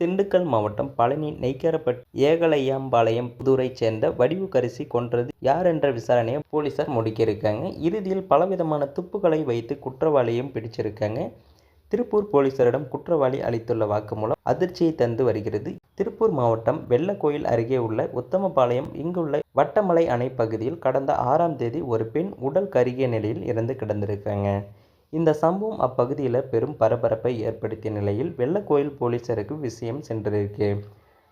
திண்டுக்கல் மாவட்டம் பழனி நெய்க்காரப்பட்டி ஏகலையாம்பாளையம் புதூரைச் சேர்ந்த வடிவுக்கரசி கொன்றது யார் என்ற விசாரணையை போலீசார் முடுக்கியிருக்காங்க. இறுதியில் பலவிதமான துப்புகளை வைத்து குற்றவாளியையும் பிடிச்சிருக்காங்க. திருப்பூர் போலீசாரிடம் குற்றவாளி அளித்துள்ள வாக்குமூலம் அதிர்ச்சியை தந்து வருகிறது. திருப்பூர் மாவட்டம் வெள்ளக்கோயில் அருகே உள்ள உத்தமபாளையம் இங்குள்ள வட்டமலை அணை பகுதியில் கடந்த 6ஆம் தேதி ஒரு பெண் உடல் கருகிய நிலையில் இறந்து கிடந்திருக்காங்க. இந்த சம்பவம் அப்பகுதியில் பெரும் பரபரப்பை ஏற்படுத்திய நிலையில் வெள்ளக்கோயில் போலீசாருக்கு விஷயம் சென்றிருக்கு.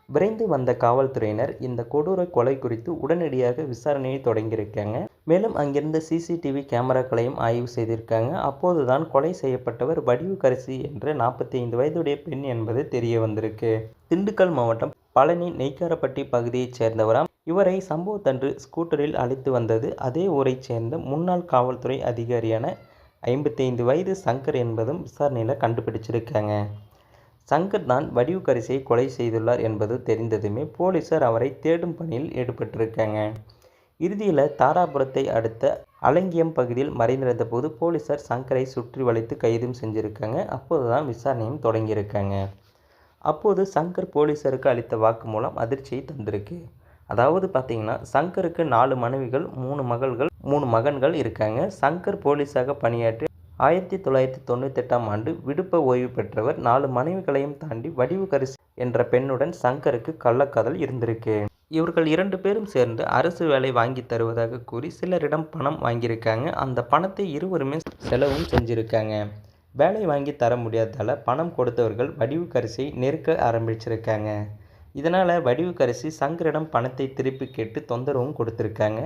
விரைந்து வந்த காவல்துறையினர் இந்த கொடூர கொலை குறித்து உடனடியாக விசாரணையை தொடங்கியிருக்காங்க. மேலும் அங்கிருந்த சிசிடிவி கேமராக்களையும் ஆய்வு செய்திருக்காங்க. அப்போதுதான் கொலை செய்யப்பட்டவர் வடிவுக்கரசி என்ற 45 வயதுடைய பெண் என்பது தெரிய வந்திருக்கு. திண்டுக்கல் மாவட்டம் பழனி நெய்க்காரப்பட்டி பகுதியைச் சேர்ந்தவராம். இவரை சம்பவத்தன்று ஸ்கூட்டரில் அழைத்து வந்தது அதே ஊரைச் சேர்ந்த முன்னாள் காவல்துறை அதிகாரியான 55 வயது சங்கர் என்பதும் விசாரணையில் கண்டுபிடிச்சிருக்காங்க. சங்கர் தான் வடிவுக்கரசியை கொலை செய்துள்ளார் என்பது தெரிந்ததுமே போலீசார் அவரை தேடும் பணியில் ஈடுபட்டிருக்காங்க. இறுதியில் தாராபுரத்தை அடுத்த அலங்கியம் பகுதியில் மறைந்திருந்த போது போலீசார் சங்கரை சுற்றி வளைத்து கைதும் செஞ்சுருக்காங்க. அப்போதுதான் விசாரணையும் தொடங்கியிருக்காங்க. அப்போது சங்கர் போலீசாருக்கு அளித்த வாக்குமூலம் அதிர்ச்சியை தந்திருக்கு. அதாவது பார்த்தீங்கன்னா சங்கருக்கு 4 மனைவிகள் 3 மகன்கள் இருக்காங்க. சங்கர் போலீஸாக பணியாற்றி 1998ஆம் ஆண்டு விடுப்ப ஓய்வு பெற்றவர். 4 மனைவிகளையும் தாண்டி வடிவுக்கரசி என்ற பெண்ணுடன் சங்கருக்கு கள்ளக்காதல் இருந்திருக்கு. இவர்கள் 2 பேரும் சேர்ந்து அரசு வேலை வாங்கி தருவதாக கூறி சிலரிடம் பணம் வாங்கியிருக்காங்க. அந்த பணத்தை இருவருமே செலவும் செஞ்சுருக்காங்க. வேலை வாங்கி தர முடியாததால் பணம் கொடுத்தவர்கள் வடிவுக்கரசியை நெருக்க ஆரம்பிச்சிருக்காங்க. இதனால் வடிவுக்கரசி சங்கரிடம் பணத்தை திருப்பி கேட்டு தொந்தரவும் கொடுத்துருக்காங்க.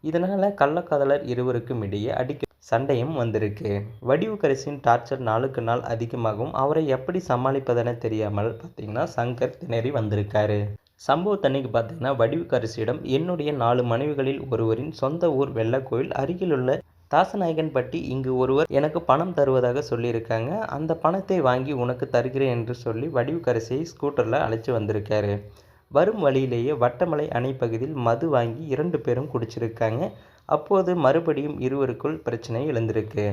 இதனால் கள்ளக்காதலர் இருவருக்கும் இடையே அடிக்க சண்டையும் வந்திருக்கு. வடிவுக்கரசியின் டார்ச்சர் நாளுக்கு நாள் அதிகமாகவும் அவரை எப்படி சமாளிப்பதென தெரியாமல் பார்த்தீங்கன்னா சங்கர் திணறி வந்திருக்காரு. சம்பவத்தன்னைக்கு பார்த்தீங்கன்னா வடிவுக்கரசியிடம் என்னுடைய 4 மனைவிகளில் ஒருவரின் சொந்த ஊர் வெள்ளக்கோயில் அருகிலுள்ள தாசநாயகன்பட்டி, இங்கு ஒருவர் எனக்கு பணம் தருவதாக சொல்லியிருக்காங்க. அந்த பணத்தை வாங்கி உனக்கு தருகிறேன் என்று சொல்லி வடிவுக்கரசியை ஸ்கூட்டரில் அழைச்சி வந்திருக்காரு. வரும் வழியிலேயே வட்டமலை அணை பகுதியில் மது வாங்கி 2 பேரும் குடிச்சிருக்காங்க. அப்போது மறுபடியும் இருவருக்குள் பிரச்சனை எழுந்திருக்கு.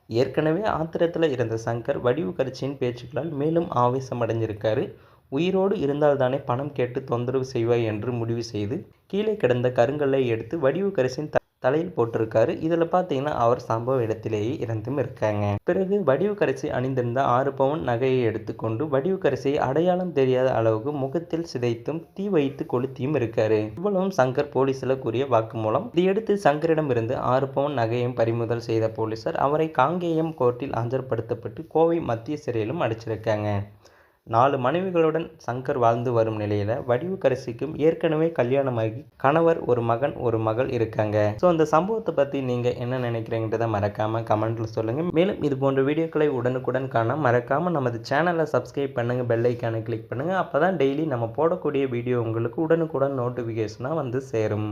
ஏற்கனவே ஆத்திரத்தில் இருந்த சங்கர் வடிவுக்கரசியின் பேச்சுக்களால் மேலும் ஆவேசமடைஞ்சிருக்காரு. உயிரோடு இருந்தால்தானே பணம் கேட்டு தொந்தரவு செய்வாய் என்று முடிவு செய்து கீழே கிடந்த கருங்கல்லை எடுத்து வடிவுக்கரசியின் தலையில் போட்டிருக்காரு. இதில் பார்த்தீங்கன்னா அவர் சம்பவ இடத்திலேயே இறந்தும் இருக்காங்க. பிறகு வடிவுக்கரசி அணிந்திருந்த 6 பவுன் நகையை எடுத்துக்கொண்டு வடிவுக்கரசியை அடையாளம் தெரியாத அளவுக்கு முகத்தில் சிதைத்தும் தீ வைத்து கொளுத்தியும் இருக்காரு. இவ்வளவும் சங்கர் போலீஸில் கூறிய வாக்குமூலம். இதையடுத்து சங்கரிடம் இருந்து 6 பவுன் நகையையும் பறிமுதல் செய்த போலீசார் அவரை காங்கேயம் கோர்ட்டில் ஆஜர்படுத்தப்பட்டு கோவை மத்திய சிறையிலும் அடைச்சிருக்காங்க. 4 மனைவிகளுடன் சங்கர் வாழ்ந்து வரும் நிலையில் வடிவுக்கரசிக்கும் ஏற்கனவே கல்யாணமாகி கணவர், ஒரு மகன், ஒரு மகள் இருக்காங்க. ஸோ அந்த சம்பவத்தை பற்றி நீங்கள் என்ன நினைக்கிறீங்கிறத மறக்காமல் கமெண்ட்டில் சொல்லுங்கள். மேலும் இது போன்ற வீடியோக்களை உடனுக்குடன் காண மறக்காமல் நமது சேனலை சப்ஸ்கிரைப் பண்ணுங்கள், பெல் ஐக்கானை கிளிக் பண்ணுங்கள். அப்போ தான் டெய்லி நம்ம போடக்கூடிய வீடியோ உங்களுக்கு உடனுக்குடன் நோட்டிஃபிகேஷனாக வந்து சேரும்.